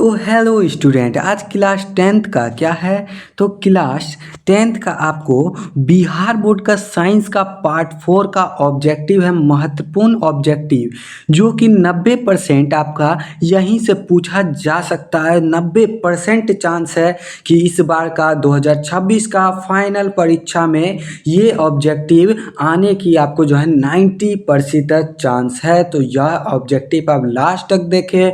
तो hello student, आज class tenth का क्या है। तो क्लास टेंथ का आपको बिहार बोर्ड का साइंस का पार्ट 4 का ऑब्जेक्टिव है, महत्वपूर्ण ऑब्जेक्टिव, जो कि 90% आपका यहीं से पूछा जा सकता है। 90% चांस है कि इस बार का 2026 का फाइनल परीक्षा में ये ऑब्जेक्टिव आने की आपको जो है 90% चांस है। तो यह ऑब्जेक्टिव आप लास्ट तक देखें।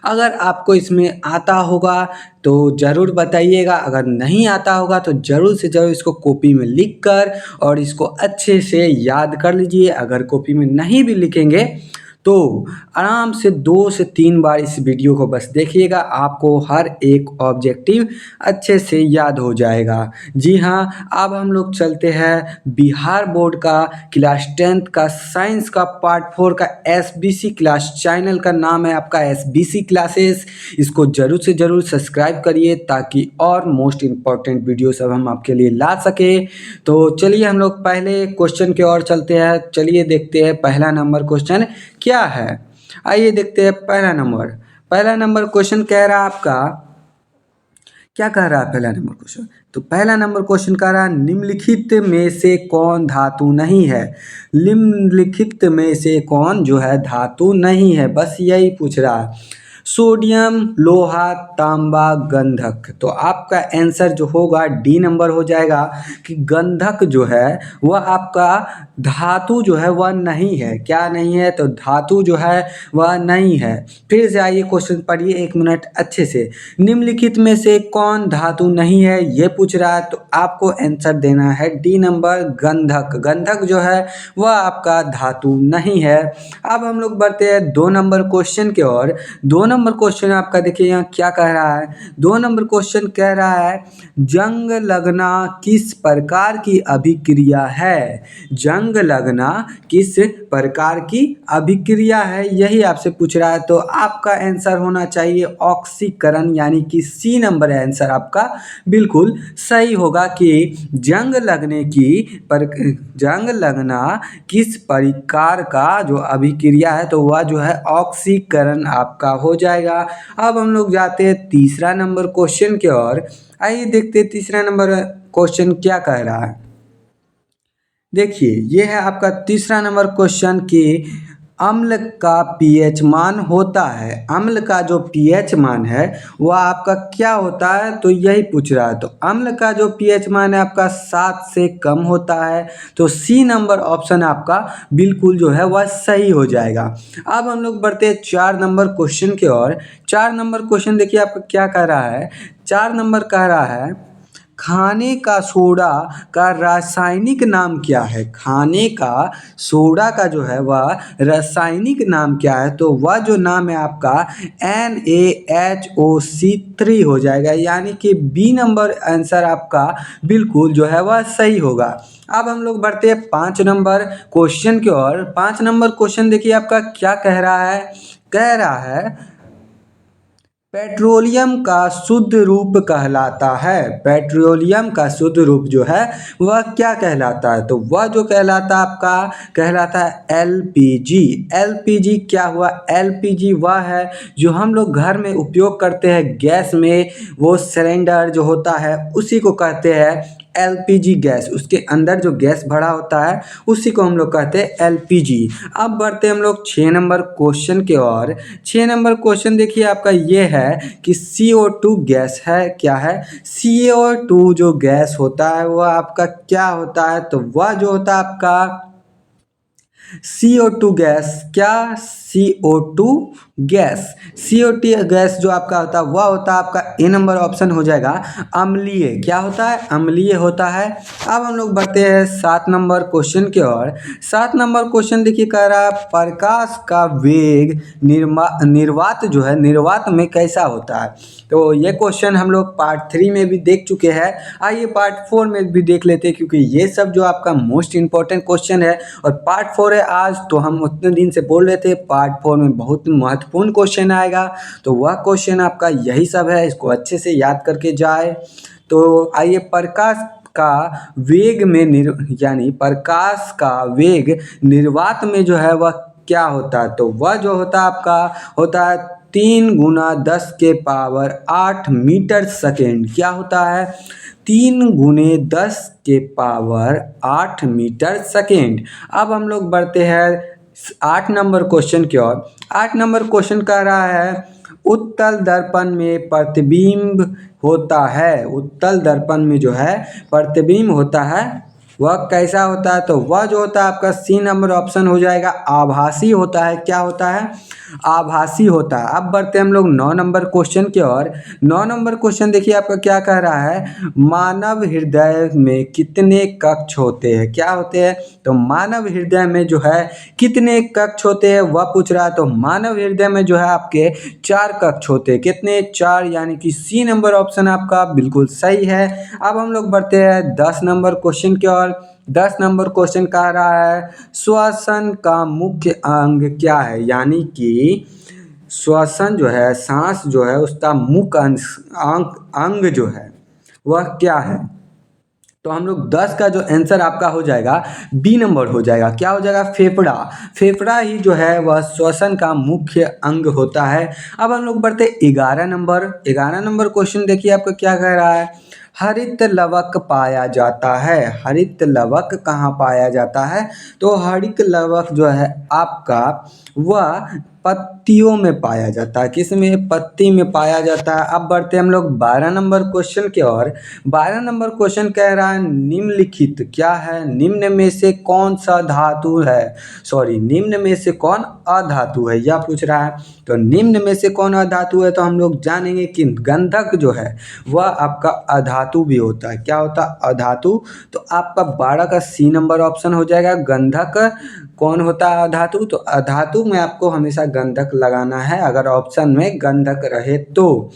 अगर आपको इसमें आता होगा तो ज़रूर बताइएगा, अगर नहीं आता होगा तो ज़रूर से ज़रूर इसको कॉपी में लिख कर और इसको अच्छे से याद कर लीजिए। अगर कॉपी में नहीं भी लिखेंगे तो आराम से 2 से 3 बार इस वीडियो को बस देखिएगा, आपको हर एक ऑब्जेक्टिव अच्छे से याद हो जाएगा। जी हाँ, अब हम लोग चलते हैं बिहार बोर्ड का क्लास टेंथ का साइंस का पार्ट 4 का एसबीसी क्लास, चैनल का नाम है आपका एसबीसी क्लासेस। इसको ज़रूर से ज़रूर सब्सक्राइब करिए ताकि और मोस्ट इम्पॉर्टेंट वीडियो सब हम आपके लिए ला सके। तो चलिए हम लोग पहले क्वेश्चन की ओर चलते हैं। चलिए देखते हैं पहला नंबर क्वेश्चन क्या है। आइए देखते हैं पहला नंबर क्वेश्चन कह रहा है आपका, क्या कह रहा है पहला नंबर क्वेश्चन। तो पहला नंबर क्वेश्चन कह रहा है निम्नलिखित में से कौन धातु नहीं है। निम्नलिखित में से कौन जो है धातु नहीं है, बस यही पूछ रहा है। सोडियम, लोहा, तांबा, गंधक। तो आपका आंसर जो होगा डी नंबर हो जाएगा कि गंधक जो है वह आपका धातु जो है वह नहीं है। क्या नहीं है, तो धातु जो है वह नहीं है। फिर से आइए क्वेश्चन पढ़िए 1 मिनट अच्छे से। निम्नलिखित में से कौन धातु नहीं है ये पूछ रहा है, तो आपको आंसर देना है डी नंबर गंधक। गंधक जो है वह आपका धातु नहीं है। अब हम लोग बढ़ते हैं 2 नंबर क्वेश्चन की ओर। 2 नंबर क्वेश्चन आपका देखिए यहाँ क्या कह रहा है। 2 नंबर क्वेश्चन कह रहा है जंग लगना किस प्रकार की अभिक्रिया है। जंग लगना किस प्रकार की अभिक्रिया है, यही आपसे पूछ रहा है। तो आपका आंसर होना चाहिए ऑक्सीकरण, यानी कि सी नंबर आंसर आपका बिल्कुल सही होगा कि जंग लगना किस प्रकार का जो अभिक्रिया है, तो वह जो है ऑक्सीकरण आपका हो जाएगा। अब हम लोग जाते हैं तीसरा नंबर क्वेश्चन की ओर। आइए देखते हैं तीसरा नंबर क्वेश्चन क्या कह रहा है। देखिए ये है आपका तीसरा नंबर क्वेश्चन कि अम्ल का पीएच मान होता है। अम्ल का जो पीएच मान है वह आपका क्या होता है, तो यही पूछ रहा है। तो अम्ल का जो पीएच मान है आपका 7 से कम होता है। तो सी नंबर ऑप्शन आपका बिल्कुल जो है वह सही हो जाएगा। अब हम लोग बढ़ते हैं 4 नंबर क्वेश्चन की ओर। 4 नंबर क्वेश्चन देखिए आपका क्या कह रहा है। 4 नंबर कह रहा है खाने का सोडा का रासायनिक नाम क्या है। खाने का सोडा का जो है वह रासायनिक नाम क्या है, तो वह जो नाम है आपका NaHO3 हो जाएगा, यानी कि बी नंबर आंसर आपका बिल्कुल जो है वह सही होगा। अब हम लोग बढ़ते हैं 5 नंबर क्वेश्चन की ओर। 5 नंबर क्वेश्चन देखिए आपका क्या कह रहा है। कह रहा है पेट्रोलियम का शुद्ध रूप कहलाता है। पेट्रोलियम का शुद्ध रूप जो है वह क्या कहलाता है, तो वह जो कहलाता है आपका कहलाता है एलपीजी। एलपीजी क्या हुआ, एलपीजी वह है जो हम लोग घर में उपयोग करते हैं गैस में, वो सिलेंडर जो होता है उसी को कहते हैं एलपीजी गैस। उसके अंदर जो गैस भरा होता है उसी को हम लोग कहते हैं एलपीजी। अब बढ़ते हैं हम लोग 6 नंबर क्वेश्चन की ओर। 6 नंबर क्वेश्चन देखिए आपका ये है कि CO2 गैस है क्या है। CO2 जो गैस होता है वह आपका क्या होता है, तो वह जो होता है आपका CO2 गैस, क्या CO2 गैस। CO2 गैस जो आपका होता है वह होता है आपका ए नंबर ऑप्शन हो जाएगा अम्लीय। क्या होता है, अम्लीय होता है। अब हम लोग बढ़ते हैं 7 नंबर क्वेश्चन की ओर। 7 नंबर क्वेश्चन देखिए कह रहा है प्रकाश का वेग निर्वात जो है, निर्वात में कैसा होता है। तो ये क्वेश्चन हम लोग पार्ट 3 में भी देख चुके हैं। आइए पार्ट 4 में भी देख लेते हैं, क्योंकि ये सब जो आपका मोस्ट इंपॉर्टेंट क्वेश्चन है और पार्ट 4 है आज। तो हम उतने दिन से बोल रहे थे पार्ट 4 में बहुत महत्वपूर्ण क्वेश्चन आएगा, तो वह क्वेश्चन आपका यही सब है, इसको अच्छे से याद करके जाए। तो आइए प्रकाश का वेग में यानी प्रकाश का वेग निर्वात में जो है वह क्या होता है, तो वह जो होता है आपका होता है 3 × 10⁸ मीटर सेकेंड क्या होता है? 3 × 10⁸ मीटर सेकेंड। अब हम लोग बढ़ते हैं 8 नंबर क्वेश्चन की ओर। 8 नंबर क्वेश्चन कह रहा है उत्तल दर्पण में प्रतिबिंब होता है। उत्तल दर्पण में जो है प्रतिबिंब होता है वह कैसा होता है? तो वह जो होता है आपका सी नंबर ऑप्शन हो जाएगा, आभासी होता है। क्या होता है? आभासी होता है। अब बढ़ते हैं हम लोग 9 नंबर क्वेश्चन की ओर। 9 नंबर क्वेश्चन देखिए आपका क्या कह रहा है, मानव हृदय में कितने कक्ष होते हैं? क्या होते हैं? तो मानव हृदय में जो है कितने कक्ष होते हैं वह पूछ रहा है। तो मानव हृदय में जो है आपके 4 कक्ष होते हैं। कितने? 4, यानी कि सी नंबर ऑप्शन आपका बिल्कुल सही है। अब हम लोग बढ़ते हैं 10 नंबर क्वेश्चन की ओर। 10 नंबर क्वेश्चन कह रहा है श्वसन का मुख्य अंग क्या है? यानी कि श्वसन जो है, सांस जो है, उसका मुख्य अंग जो है वह क्या है? तो हम लोग 10 का जो आंसर आपका हो जाएगा बी नंबर हो जाएगा। क्या हो जाएगा? फेफड़ा। फेफड़ा ही जो है वह श्वसन का मुख्य अंग होता है। अब हम लोग बढ़ते 11 नंबर। 11 नंबर क्वेश्चन देखिए आपका क्या कह रहा है, हरित लवक पाया जाता है। हरित लवक कहाँ पाया जाता है? तो हरित लवक जो है आपका वह पत्तियों में पाया जाता है। किस में? पत्ती में पाया जाता है। अब बढ़ते हम लोग 12 नंबर क्वेश्चन की ओर। 12 नंबर क्वेश्चन कह रहा है निम्नलिखित क्या है? निम्न में से कौन सा धातु है? सॉरी, निम्न में से कौन अधातु है यह पूछ रहा है। तो निम्न में से कौन अधातु है? तो हम लोग जानेंगे कि गंधक जो है वह आपका अधातु भी होता है। क्या होता है? अधातु। तो आपका 12 का सी नंबर ऑप्शन हो जाएगा। गंधक कौन होता है? अधातु। तो अधातु में आपको हमेशा गंधक लगाना है अगर ऑप्शन में गंधक रहे तो।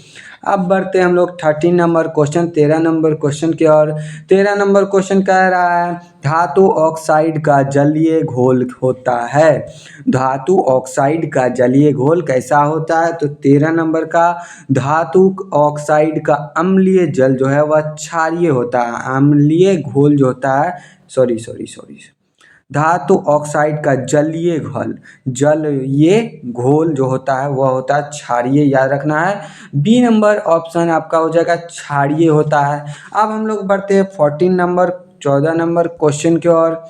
अब बढ़ते हम लोग 13 नंबर क्वेश्चन, 13 नंबर क्वेश्चन की ओर। 13 नंबर क्वेश्चन कह रहा है धातु ऑक्साइड का जलीय घोल होता है। धातु ऑक्साइड का जलीय घोल कैसा होता है? तो 13 नंबर का धातु ऑक्साइड का अम्लीय जल जो है वह क्षारीय होता है। अम्लीय घोल जो होता है, सॉरी, धातु ऑक्साइड का जलीय घोल जो होता है वह होता है क्षारीय, याद रखना है। बी नंबर ऑप्शन आपका हो जाएगा क्षारीय होता है। अब हम लोग बढ़ते हैं 14 नंबर क्वेश्चन की ओर।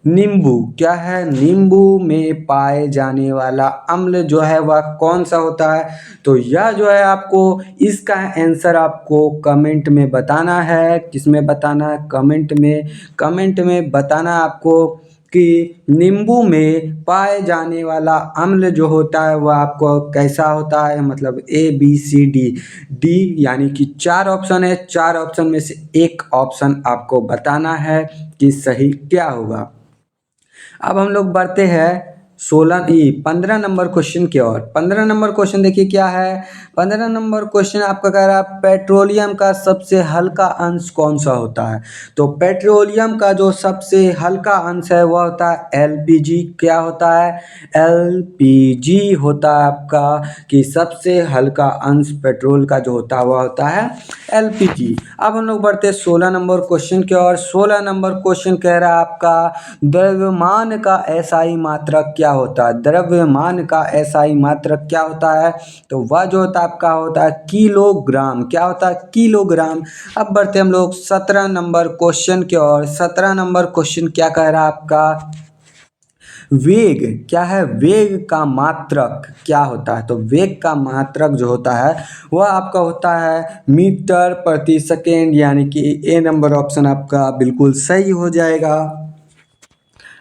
नींबू क्या है? नींबू में पाए जाने वाला अम्ल जो है वह कौन सा होता है? तो यह जो है आपको इसका आंसर आपको कमेंट में बताना है। किसमें बताना है? कमेंट में बताना आपको कि नींबू में पाए जाने वाला अम्ल जो होता है वह आपको कैसा होता है, मतलब ABCD यानी कि 4 ऑप्शन है। 4 ऑप्शन में से एक ऑप्शन आपको बताना है कि सही क्या होगा। अब हम लोग बढ़ते हैं 15 नंबर क्वेश्चन की ओर। 15 नंबर क्वेश्चन देखिए क्या है। 15 नंबर क्वेश्चन आपका कह रहा है पेट्रोलियम का सबसे हल्का अंश कौन सा होता है? तो पेट्रोलियम का जो सबसे हल्का अंश है वह होता है LPG। क्या होता है? LPG होता है आपका कि सबसे हल्का अंश पेट्रोल का जो होता है वह होता है LPG। अब हम लोग बढ़ते हैं 16 नंबर क्वेश्चन की ओर। 16 नंबर क्वेश्चन कह रहा है आपका द्रव्यमान का SI मात्रक क्या होता है? द्रव्यमान का SI मात्रक क्या होता है? तो वह जो होता है आपका होता है किलोग्राम। क्या होता है? किलोग्राम। अब बढ़ते हम लोग 17 नंबर क्वेश्चन की ओर। 17 नंबर क्वेश्चन क्या कह रहा है आपका वेग क्या है? वेग का मात्रक क्या होता है? तो वेग का मात्रक जो होता है वह आपका होता है मीटर प्रति सेकेंड, यानी कि ए नंबर ऑप्शन आपका बिल्कुल सही हो जाएगा।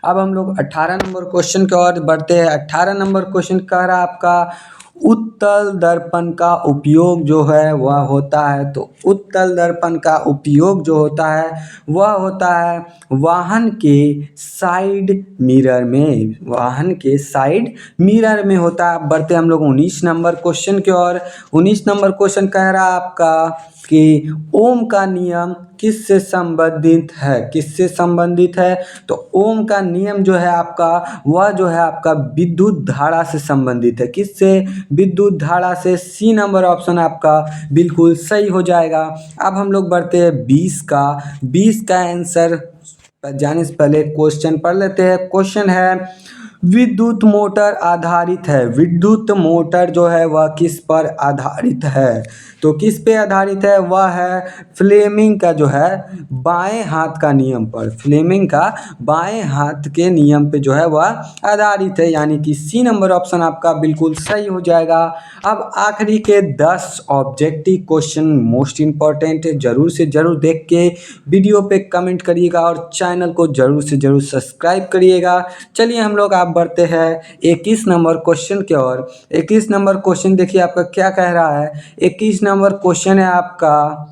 अब हम लोग 18 नंबर क्वेश्चन की ओर बढ़ते हैं। 18 नंबर क्वेश्चन कह रहा है आपका उत्तल दर्पण का उपयोग जो है वह होता है। तो उत्तल दर्पण का उपयोग जो होता है वह होता है वाहन के साइड मिरर में। वाहन के साइड मिरर में होता है। बढ़ते हम लोग 19 नंबर क्वेश्चन की ओर। 19 नंबर क्वेश्चन कह रहा है आपका कि ओम का नियम किससे संबंधित है? किससे संबंधित है? तो ओम का नियम जो है आपका वह जो है आपका विद्युत धारा से संबंधित है। किससे? विद्युत धारा से। सी नंबर ऑप्शन आपका बिल्कुल सही हो जाएगा। अब हम लोग बढ़ते हैं 20 का आंसर जाने से पहले क्वेश्चन पढ़ लेते हैं। क्वेश्चन है विद्युत मोटर आधारित है। विद्युत मोटर जो है वह किस पर आधारित है? तो किस पे आधारित है? वह है फ्लेमिंग का जो है बाएं हाथ का नियम पर। फ्लेमिंग का बाएं हाथ के नियम पे जो है वह आधारित है, यानी कि सी नंबर ऑप्शन आपका बिल्कुल सही हो जाएगा। अब आखिरी के 10 ऑब्जेक्टिव क्वेश्चन मोस्ट इंपॉर्टेंट है, जरूर से जरूर देख के वीडियो पे कमेंट करिएगा और चैनल को जरूर से जरूर सब्सक्राइब करिएगा। चलिए हम लोग आप बढ़ते हैं 21 नंबर क्वेश्चन की ओर। 21 नंबर क्वेश्चन देखिए आपका क्या कह रहा है। 21 नंबर क्वेश्चन है आपका,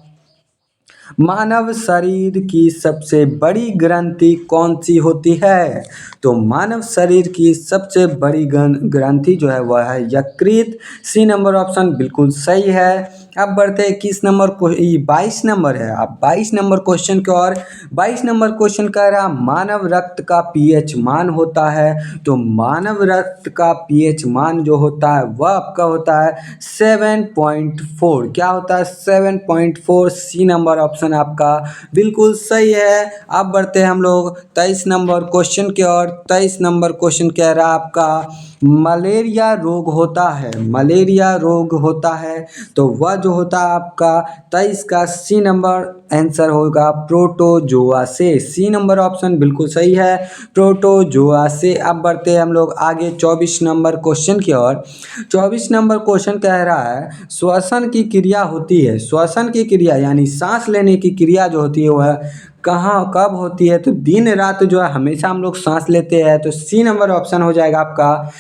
मानव शरीर की सबसे बड़ी ग्रंथि कौन सी होती है? तो मानव शरीर की सबसे बड़ी ग्रंथि जो है वह है यकृत। सी नंबर ऑप्शन बिल्कुल सही है। अब बढ़ते हैं 21 नंबर को, 22 नंबर है। अब 22 नंबर क्वेश्चन की ओर। 22 नंबर क्वेश्चन कह रहा मानव रक्त का पीएच मान होता है। तो मानव रक्त का पीएच मान जो होता है वह आपका होता है 7.4। क्या होता है? 7.4। सी नंबर ऑप्शन आपका बिल्कुल सही है। अब बढ़ते हैं हम लोग 23 नंबर क्वेश्चन की ओर। 23 नंबर क्वेश्चन कह रहा है आपका, मलेरिया रोग होता है। मलेरिया रोग होता है तो वह जो होता है आपका 23 का सी नंबर आंसर होगा प्रोटोजोआ से। सी नंबर ऑप्शन बिल्कुल सही है, प्रोटोजोआ से। अब बढ़ते हैं हम लोग आगे 24 नंबर क्वेश्चन की ओर। 24 नंबर क्वेश्चन कह रहा है, श्वसन की क्रिया होती है। श्वसन की क्रिया यानी सांस लेने की क्रिया जो होती है वह कहाँ कब होती है? तो दिन रात जो है हमेशा हम लोग सांस लेते हैं। तो सी नंबर ऑप्शन हो जाएगा आपका,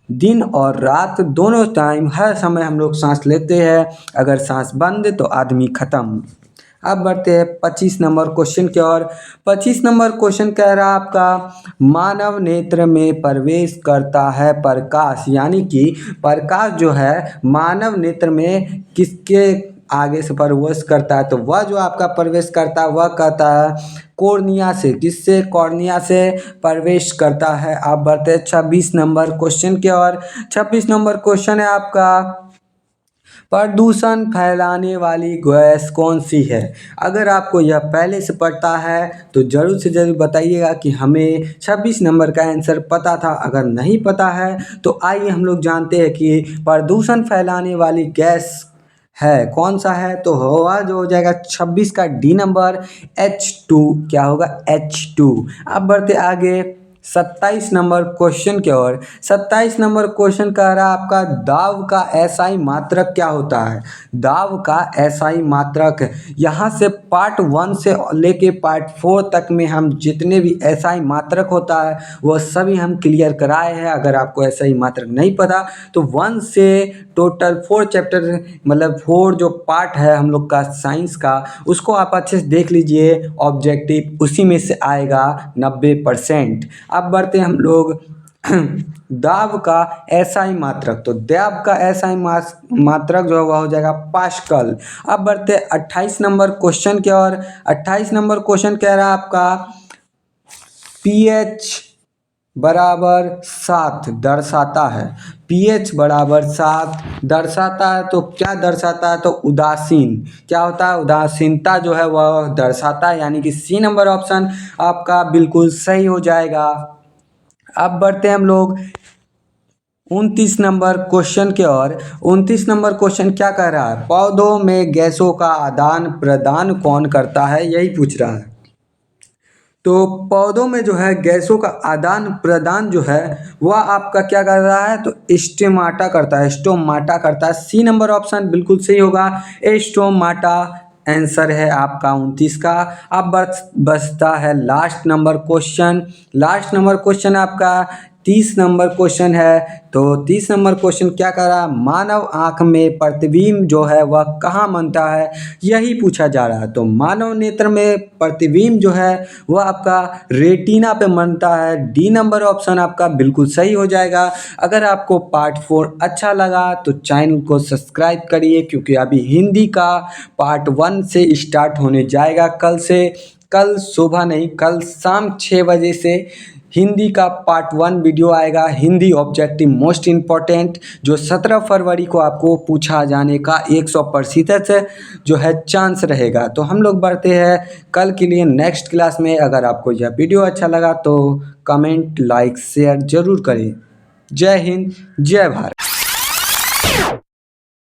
दिन और रात दोनों टाइम हर समय हम लोग सांस लेते हैं। अगर सांस बंद तो आदमी खत्म। अब बढ़ते हैं 25 नंबर क्वेश्चन की ओर। 25 नंबर क्वेश्चन कह रहा है आपका, मानव नेत्र में प्रवेश करता है प्रकाश, यानी कि प्रकाश जो है मानव नेत्र में किसके आगे से प्रवेश करता है? तो वह जो आपका प्रवेश करता है वह कहता है कॉर्निया से। किससे? कॉर्निया से प्रवेश करता है। आप बढ़ते हैं 26 नंबर क्वेश्चन की ओर। 26 नंबर क्वेश्चन है आपका, प्रदूषण फैलाने वाली गैस कौन सी है? अगर आपको यह पहले से पता है तो जरूर से जरूर बताइएगा कि हमें 26 नंबर का आंसर पता था। अगर नहीं पता है तो आइए हम लोग जानते हैं कि प्रदूषण फैलाने वाली गैस है कौन सा है। तो होगा जो हो जाएगा 26 का डी नंबर H2। क्या होगा? H2। अब बढ़ते आगे 27 नंबर क्वेश्चन की ओर। 27 नंबर क्वेश्चन कह रहा है आपका, दाब का एसआई मात्रक क्या होता है? दाब का एसआई मात्रक, यहाँ से पार्ट 1 से लेके पार्ट 4 तक में हम जितने भी एसआई मात्रक होता है वह सभी हम क्लियर कराए हैं। अगर आपको एसआई मात्रक नहीं पता तो 1 से टोटल 4 चैप्टर मतलब 4 जो पार्ट है हम लोग का साइंस का उसको आप अच्छे से देख लीजिए। ऑब्जेक्टिव उसी में से आएगा 90%। अब बढ़ते हैं हम लोग दाब का एसआई मात्रक। तो दाब का एसआई मात्रक जो है वह हो जाएगा पास्कल। अब बढ़ते हैं 28 नंबर क्वेश्चन की ओर। 28 नंबर क्वेश्चन कह रहा है आपका, पीएच बराबर 7 दर्शाता है। पीएच बराबर 7 दर्शाता है तो क्या दर्शाता है? तो उदासीन। क्या होता है? उदासीनता जो है वह दर्शाता है, यानी कि सी नंबर ऑप्शन आपका बिल्कुल सही हो जाएगा। अब बढ़ते हैं हम लोग 29 नंबर क्वेश्चन की ओर। 29 नंबर क्वेश्चन क्या कह रहा है, पौधों में गैसों का आदान प्रदान कौन करता है? यही पूछ रहा है। तो पौधों में जो है गैसों का आदान प्रदान जो है वह आपका क्या कर रहा है? तो स्टोमाटा करता है। स्टोमाटा करता है। सी नंबर ऑप्शन बिल्कुल सही होगा, स्टोमाटा आंसर है आपका 29 का। अब बचता है last number question. Last number question आपका 30 नंबर क्वेश्चन है। तो 30 नंबर क्वेश्चन क्या कर रहा है, मानव आँख में प्रतिबिंब जो है वह कहाँ बनता है? यही पूछा जा रहा है। तो मानव नेत्र में प्रतिबिंब जो है वह आपका रेटिना पे बनता है। डी नंबर ऑप्शन आपका बिल्कुल सही हो जाएगा। अगर आपको पार्ट 4 अच्छा लगा तो चैनल को सब्सक्राइब करिए, क्योंकि अभी हिंदी का पार्ट 1 से स्टार्ट होने जाएगा कल से। कल सुबह नहीं, कल शाम 6 बजे से हिंदी का पार्ट 1 वीडियो आएगा, हिंदी ऑब्जेक्टिव मोस्ट इम्पॉर्टेंट, जो 17 फरवरी को आपको पूछा जाने का 100% जो है चांस रहेगा। तो हम लोग बढ़ते हैं कल के लिए नेक्स्ट क्लास में। अगर आपको यह वीडियो अच्छा लगा तो कमेंट, लाइक, शेयर जरूर करें। जय हिंद, जय भारत।